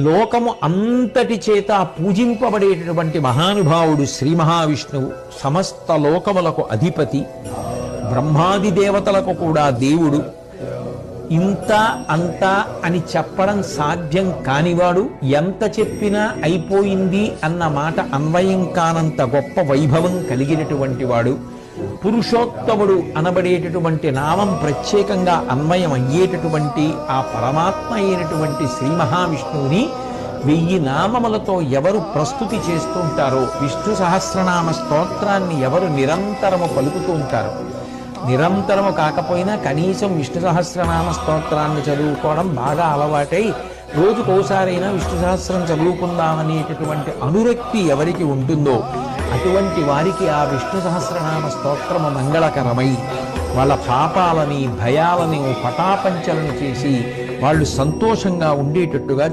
లోకము అంతటి చేత పూజింపబడేటటువంటి మహానుభావుడు శ్రీ మహావిష్ణువు, సమస్త లోకములకు అధిపతి, బ్రహ్మాది దేవతలకు కూడా దేవుడు. ఇంత అంత అని చెప్పడం సాధ్యం కానివాడు, ఎంత చెప్పినా అయిపోయింది అన్న మాట అన్వయం కానంత గొప్ప వైభవం కలిగినటువంటి వాడు. పురుషోత్తముడు అనబడేటటువంటి నామం ప్రత్యేకంగా అన్వయం అయ్యేటటువంటి ఆ పరమాత్మ అయినటువంటి శ్రీ మహావిష్ణువుని 1000 నామములతో ఎవరు ప్రస్తుతి చేస్తూ ఉంటారో, విష్ణు సహస్రనామ స్తోత్రాన్ని ఎవరు నిరంతరము పలుకుతూ ఉంటారో, నిరంతరము కాకపోయినా కనీసం విష్ణు సహస్రనామ స్తోత్రాన్ని చదువుకోవడం బాగా అలవాటై రోజుకోసారైనా విష్ణు సహస్రం చదువుకుందామనేటటువంటి అనురక్తి ఎవరికి ఉంటుందో అటువంటి వారికి ఆ విష్ణు సహస్రనామ స్తోత్రము మంగళకరమై వాళ్ళ పాపాలని భయాలని పటాపంచలను చేసి వాళ్ళు సంతోషంగా ఉండేటట్టుగా